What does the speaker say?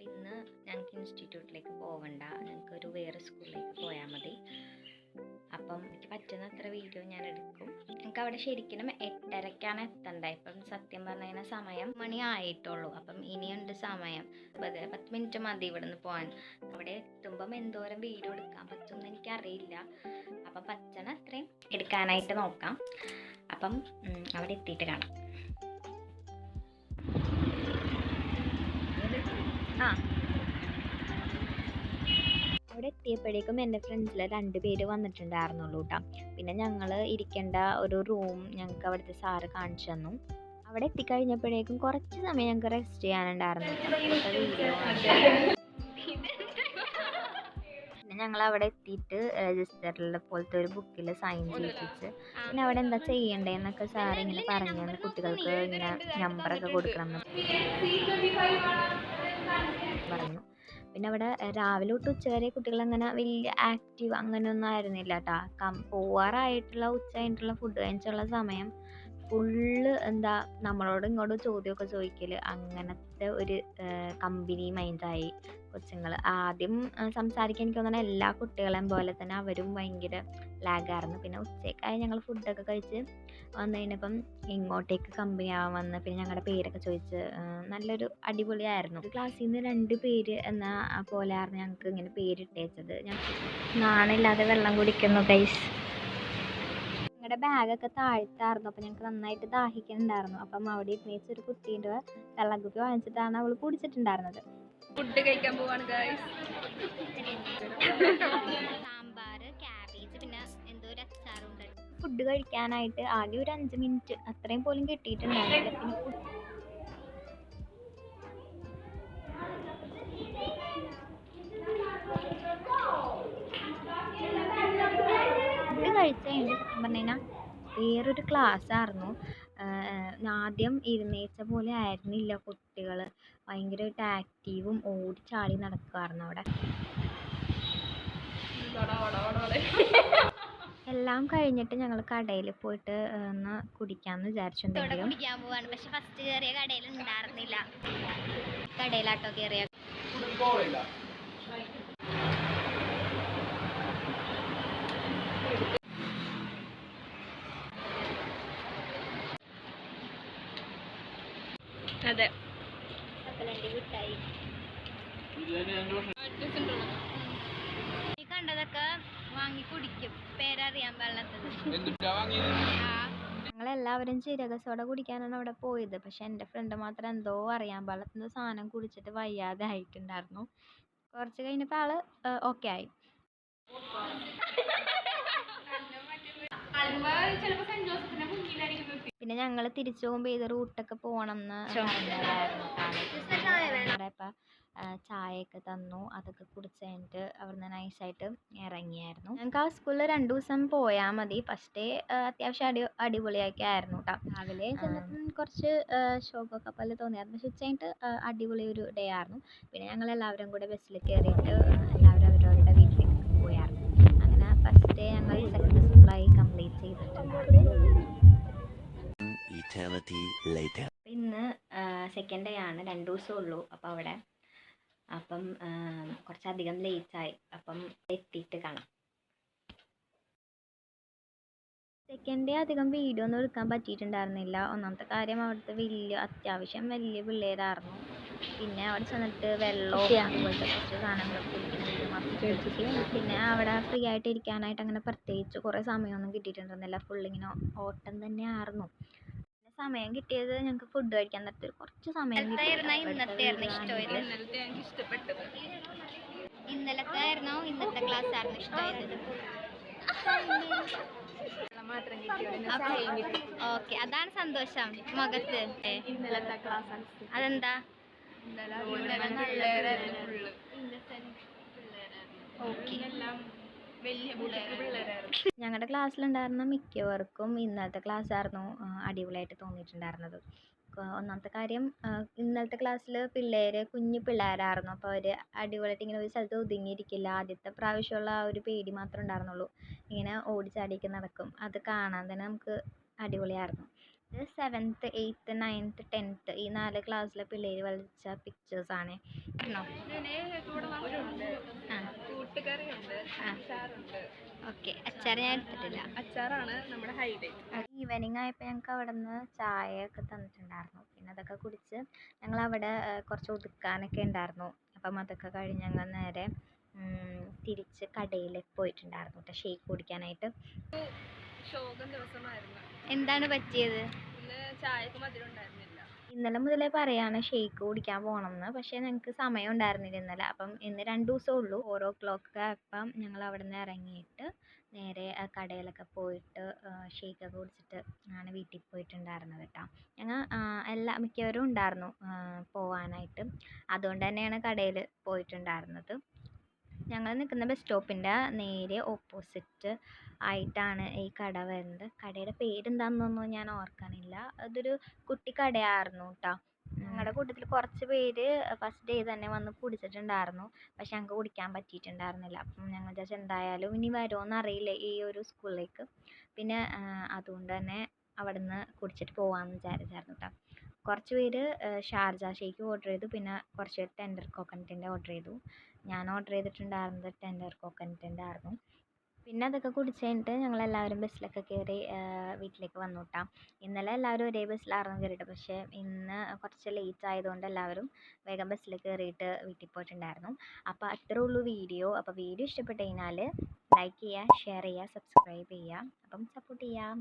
ഇന്ന് ഞങ്ങൾക്ക് ഇൻസ്റ്റിറ്റ്യൂട്ടിലേക്ക് പോകണ്ട, ഞങ്ങൾക്കൊരു വേറെ സ്കൂളിലേക്ക് പോയാൽ മതി. അപ്പം എനിക്ക് പറ്റുന്ന അത്ര വീഡിയോ ഞാൻ എടുക്കും. ഞങ്ങൾക്ക് അവിടെ ശരിക്കും 8:30ക്കാണ് എത്തേണ്ടത്. ഇപ്പം സത്യം പറഞ്ഞു കഴിഞ്ഞാൽ സമയം മണി ആയിട്ടുള്ളൂ. അപ്പം ഇനിയുണ്ട് സമയം. 10 മിനിറ്റ് മതി ഇവിടെ നിന്ന് പോകാൻ. അവിടെ എത്തുമ്പം എന്തോരം വീഡിയോ എടുക്കാൻ പറ്റുമെന്ന് എനിക്കറിയില്ല. അപ്പം പറ്റണ അത്രയും എടുക്കാനായിട്ട് നോക്കാം. അപ്പം അവിടെ എത്തിയിട്ട് കാണാം. അവിടെ എത്തിയപ്പോഴേക്കും എൻ്റെ ഫ്രണ്ട്സിൽ 2 പേര് വന്നിട്ടുണ്ടായിരുന്നുള്ളൂ കേട്ടോ. പിന്നെ ഞങ്ങൾ ഇരിക്കേണ്ട ഒരു റൂം ഞങ്ങൾക്ക് അവിടുത്തെ സാറ് കാണിച്ചു തന്നു. അവിടെ എത്തിക്കഴിഞ്ഞപ്പോഴേക്കും കുറച്ച് സമയം ഞങ്ങൾക്ക് റെസ്റ്റ് ചെയ്യാനുണ്ടായിരുന്നു. പിന്നെ ഞങ്ങൾ അവിടെ എത്തിയിട്ട് രജിസ്റ്ററിലെ പോലത്തെ ഒരു ബുക്കിൽ സൈൻ ചെയ്യിപ്പിച്ച് പിന്നെ അവിടെ എന്താ ചെയ്യണ്ടേന്നൊക്കെ സാർ ഇങ്ങനെ പറഞ്ഞു തന്നു. കുട്ടികൾക്ക് ഇങ്ങനെ നമ്പറൊക്കെ കൊടുക്കണം എന്ന് പറഞ്ഞു. പിന്നെ അവിടെ രാവിലെ തൊട്ട് ഉച്ചവരെ കുട്ടികളങ്ങനെ വലിയ ആക്റ്റീവ് അങ്ങനെയൊന്നും ആയിരുന്നില്ല കേട്ടോ. പോവാറായിട്ടുള്ള ഉച്ച കഴിഞ്ഞിട്ടുള്ള ഫുഡ് കഴിച്ചുള്ള സമയം ഫുള്ള് എന്താ നമ്മളോട് ഇങ്ങോട്ട് ചോദ്യമൊക്കെ ചോദിക്കൽ, അങ്ങനത്തെ ഒരു കമ്പനി മൈൻഡായി കൊച്ചുങ്ങൾ. ആദ്യം സംസാരിക്കാൻ എനിക്ക് തോന്നുന്നത് എല്ലാ കുട്ടികളെയും പോലെ തന്നെ അവരും ഭയങ്കര ലാഗായിരുന്നു. പിന്നെ ഉച്ചയ്ക്കായി ഞങ്ങൾ ഫുഡൊക്കെ കഴിച്ച് വന്നു കഴിഞ്ഞപ്പം ഇങ്ങോട്ടേക്ക് കമ്പനി ആവാൻ വന്ന് പിന്നെ ഞങ്ങളുടെ പേരൊക്കെ ചോദിച്ച് നല്ലൊരു അടിപൊളിയായിരുന്നു. ക്ലാസ്സിൽ നിന്ന് 2 പേര് എന്ന പോലെ ആയിരുന്നു ഞങ്ങൾക്ക് ഇങ്ങനെ പേരിട്ടേച്ചത്. ഞങ്ങൾക്ക് നാണില്ലാതെ വെള്ളം കുടിക്കുന്നു ഗൈസ്. ഞങ്ങളുടെ ബാഗൊക്കെ താഴ്ത്തായിരുന്നു. അപ്പം ഞങ്ങൾക്ക് നന്നായിട്ട് ദാഹിക്കുന്നുണ്ടായിരുന്നു. അപ്പം അവിടെ ഇരുന്നേച്ചൊരു കുട്ടീൻ്റെ വെള്ളക്കുപ്പി വാങ്ങിച്ചിട്ടാണ് അവൾ കുടിച്ചിട്ടുണ്ടായിരുന്നത്. ഫുഡ് കഴിക്കാൻ പോവാണ് ഗൈസ്. സാമ്പാർ, ക്യാബേജ്, പിന്നെ എന്തോ ഒരു അച്ചാറുണ്ട്. ഫുഡ് കഴിക്കാനായിട്ട് ആകെ ഒരു 5 മിനിറ്റ് അത്രയും പോലും കിട്ടിയിട്ടുണ്ടായിരുന്നില്ല. ഫുഡ് കഴിച്ച് കഴിഞ്ഞ് സത്യം പറഞ്ഞു കഴിഞ്ഞാൽ വേറൊരു ക്ലാസ് ആയിരുന്നു. ആദ്യം ഇരുന്നേച്ച പോലെ ആയിരുന്നില്ല കുട്ടികൾ. ഭയങ്കരമായിട്ട് ആക്റ്റീവും ഓടിച്ചാടി നടക്കുമായിരുന്നു അവിടെ. എല്ലാം കഴിഞ്ഞിട്ട് ഞങ്ങൾ കടയിൽ പോയിട്ട് ഒന്ന് കുടിക്കാമെന്ന് വിചാരിച്ചിട്ടുണ്ടെങ്കിലും കുടിക്കാൻ പോവാണ്. പക്ഷെ ഫസ്റ്റ് കയറിയ കടയിൽ ഉണ്ടായിരുന്നില്ല. കടയിലാട്ടോ കയറിയ. അതെ, മിഠായി ഈ കണ്ടതൊക്കെ വാങ്ങി കുടിക്കും. പേരറിയാൻ പാടില്ലാത്തത്. ഞങ്ങളെല്ലാവരും ജീരക സോഡ കുടിക്കാനാണ് അവിടെ പോയത്. പക്ഷെ എൻ്റെ ഫ്രണ്ട് മാത്രം എന്തോ അറിയാൻ പാടില്ലാത്ത സാധനം കുടിച്ചിട്ട് വയ്യാതെ ആയിട്ടുണ്ടായിരുന്നു. കുറച്ച് കഴിഞ്ഞപ്പോൾ ആള് ഓക്കെ ആയി. പിന്നെ ഞങ്ങൾ തിരിച്ചു പോകുമ്പോൾ ഏത് റൂട്ടൊക്കെ പോകണം എന്ന് പറഞ്ഞിട്ടുണ്ടായിരുന്നു. ചായയൊക്കെ തന്നു. അതൊക്കെ കുടിച്ച് കഴിഞ്ഞിട്ട് അവിടുന്ന് നൈസായിട്ട് ഇറങ്ങിയായിരുന്നു. ഞങ്ങൾക്ക് ആ സ്കൂളിൽ 2 ദിവസം പോയാൽ മതി. ഫസ്റ്റ് ഡേ അത്യാവശ്യം അടിപൊളിയൊക്കെ ആയിരുന്നു കേട്ടോ. രാവിലെ ചെന്നപ്പം കുറച്ച് ഷോക്കൊക്കെ പോലെ തോന്നിയായിരുന്നു. പക്ഷെ ഉച്ച കഴിഞ്ഞിട്ട് അടിപൊളി ഒരു ഡേ ആയിരുന്നു. പിന്നെ ഞങ്ങൾ എല്ലാവരും കൂടെ ബസ്സിൽ കയറിയിട്ട് എല്ലാവരും അവരവരുടെ വീട്ടിലേക്ക് പോയായിരുന്നു. അങ്ങനെ ഫസ്റ്റ് ഡേ ഞങ്ങൾ സക്സസ്ഫുള്ളായി കംപ്ലീറ്റ് ചെയ്തിട്ടുണ്ടായിരുന്നു. ഇന്ന് സെക്കൻഡ് ഡേ ആണ്. 2 ദിവസമേ ഉള്ളൂ അപ്പോൾ അവിടെ. അപ്പം കുറച്ചധികം ലേറ്റായി. അപ്പം എത്തിയിട്ട് കാണാം. സെക്കൻഡ് ഡേ അധികം വീഡിയോ ഒന്നും എടുക്കാൻ പറ്റിയിട്ടുണ്ടായിരുന്നില്ല. ഒന്നാമത്തെ കാര്യം അവിടുത്തെ അത്യാവശ്യം വലിയ പിള്ളേരായിരുന്നു. പിന്നെ അവിടെ ചെന്നിട്ട് വെള്ളവും അതുപോലത്തെ കുറച്ച് സാധനങ്ങളൊക്കെ കുടിക്കണം. പിന്നെ അവിടെ ഫ്രീ ആയിട്ട് ഇരിക്കാനായിട്ട് അങ്ങനെ പ്രത്യേകിച്ച് കുറേ സമയമൊന്നും കിട്ടിയിട്ടുണ്ടായിരുന്നില്ല. ഫുള്ളിങ്ങനെ ഓട്ടം തന്നെയായിരുന്നു. സമയം കിട്ടിയത് ഞങ്ങൾക്ക് ഫുഡ് കഴിക്കാൻ നേരത്തെ കുറച്ച് സമയം കിട്ടി. ഇന്നലത്തെ ആയിരുന്നോ ഇന്നത്തെ ക്ലാസ് ആയിരുന്നു ഇഷ്ടമായത്? ഓക്കെ, അതാണ് സന്തോഷം മുഖത്ത്. അതെന്താ? ഞങ്ങളുടെ ക്ലാസ്സിലുണ്ടായിരുന്ന മിക്കവർക്കും ഇന്നലത്തെ ക്ലാസ് ആയിരുന്നു അടിപൊളിയായിട്ട് തോന്നിയിട്ടുണ്ടായിരുന്നത്. ഒന്നാമത്തെ കാര്യം ഇന്നലത്തെ ക്ലാസ്സിൽ കുഞ്ഞു പിള്ളേരായിരുന്നു. അപ്പോൾ അവർ അടിപൊളിയായിട്ട് ഇങ്ങനെ ഒരു സ്ഥലത്ത് ഒതുങ്ങിയിരിക്കില്ല. ആദ്യത്തെ പ്രാവശ്യമുള്ള ആ ഒരു പേടി മാത്രമേ ഉണ്ടായിരുന്നുള്ളൂ. ഇങ്ങനെ ഓടിച്ചാടിയൊക്കെ നടക്കും. അത് കാണാൻ തന്നെ നമുക്ക് അടിപൊളിയായിരുന്നു. ഇത് 7th 8th 9th 10th ഈ 4 ക്ലാസ്സിലെ പിള്ളേർ വലിച്ച പിക്ചേഴ്സാണ്. കൂട്ടുകറിയുണ്ട്, അച്ചാറുണ്ട്. ഓക്കെ, അച്ചാർ ഞാൻ എടുത്തിട്ടില്ല. അച്ചാറാണ് നമ്മുടെ ഹൈലൈറ്റ്. ഈവനിങ് ആയപ്പോൾ ഞങ്ങൾക്ക് അവിടെ നിന്ന് ചായയൊക്കെ തന്നിട്ടുണ്ടായിരുന്നു. പിന്നെ അതൊക്കെ കുടിച്ച് ഞങ്ങൾ അവിടെ കുറച്ച് ഒതുക്കാനൊക്കെ ഉണ്ടായിരുന്നു. അപ്പം അതൊക്കെ കഴിഞ്ഞ് ഞങ്ങൾ നേരെ തിരിച്ച് കടയിലേക്ക് പോയിട്ടുണ്ടായിരുന്നു കേട്ടോ, ഷേക്ക് കുടിക്കാനായിട്ട്. ശോകം ദിവസമായിരുന്നു. എന്താണ് പറ്റിയത്? ഇന്ന് ചായക്ക് മധുരം ഉണ്ടായിരുന്നില്ല. ഇന്നലെ മുതലേ പറയാണ് ഷേക്ക് കുടിക്കാൻ പോകണമെന്ന്. പക്ഷേ ഞങ്ങൾക്ക് സമയം ഉണ്ടായിരുന്നില്ല ഇന്നലെ. അപ്പം ഇന്ന് 2 ദിവസമേ ഉള്ളൂ. 4 അപ്പം ഞങ്ങൾ അവിടെ നിന്ന് ഇറങ്ങിയിട്ട് നേരെ കടയിലൊക്കെ പോയിട്ട് ഷേക്കൊക്കെ കുടിച്ചിട്ട് ആണ് വീട്ടിൽ പോയിട്ടുണ്ടായിരുന്നത് കേട്ടോ. ഞങ്ങൾ മിക്കവരും ഉണ്ടായിരുന്നു പോവാനായിട്ട്. അതുകൊണ്ട് തന്നെയാണ് കടയിൽ പോയിട്ടുണ്ടായിരുന്നത്. ഞങ്ങൾ നിൽക്കുന്ന ബസ് സ്റ്റോപ്പിൻ്റെ നേരെ ഓപ്പോസിറ്റ് ആയിട്ടാണ് ഈ കട വരുന്നത്. കടയുടെ പേരെന്താണെന്നൊന്നും ഞാൻ ഓർക്കണില്ല. അതൊരു കുട്ടി കടയായിരുന്നു കേട്ടോ. ഞങ്ങളുടെ കൂട്ടത്തിൽ കുറച്ച് പേര് ഫസ്റ്റ് ഡേ തന്നെ വന്ന് കുടിച്ചിട്ടുണ്ടായിരുന്നു. പക്ഷെ ഞങ്ങൾക്ക് കുടിക്കാൻ പറ്റിയിട്ടുണ്ടായിരുന്നില്ല. അപ്പം ഞങ്ങൾ വിചാരിച്ചു എന്തായാലും ഇനി വരുമോയെന്ന് അറിയില്ല ഈ ഒരു സ്കൂളിലേക്ക്. പിന്നെ അതുകൊണ്ട് തന്നെ അവിടെ നിന്ന് കുടിച്ചിട്ട് പോകാമെന്ന് വിചാരിച്ചായിരുന്നു കേട്ടോ. കുറച്ച് പേര് ഷാർജ ഷേക്ക് ഓർഡർ ചെയ്തു. പിന്നെ കുറച്ച് പേര് ടെൻഡർ കോക്കനട്ടിൻ്റെ ഓർഡർ ചെയ്തു. ഞാൻ ഓർഡർ ചെയ്തിട്ടുണ്ടായിരുന്നത് ടെൻഡർ കോക്കനട്ടിൻ്റെ ആയിരുന്നു. പിന്നെ അതൊക്കെ കുടിച്ച് കഴിഞ്ഞിട്ട് ഞങ്ങളെല്ലാവരും ബസ്സിലൊക്കെ കയറി വീട്ടിലേക്ക് വന്നു കേട്ടോ. ഇന്നലെ എല്ലാവരും ഒരേ ബസ്സിലായിരുന്നു കയറിയിട്ട്. പക്ഷേ ഇന്ന് കുറച്ച് ലേറ്റ് ആയതുകൊണ്ട് എല്ലാവരും വേഗം ബസ്സിൽ കയറിയിട്ട് വീട്ടിൽ പോയിട്ടുണ്ടായിരുന്നു. അപ്പോൾ അത്രേ ഉള്ളൂ വീഡിയോ. അപ്പോൾ വീഡിയോ ഇഷ്ടപ്പെട്ട് കഴിഞ്ഞാൽ ലൈക്ക് ചെയ്യുക, ഷെയർ ചെയ്യുക, സബ്സ്ക്രൈബ് ചെയ്യുക. അപ്പം സപ്പോർട്ട് ചെയ്യാം.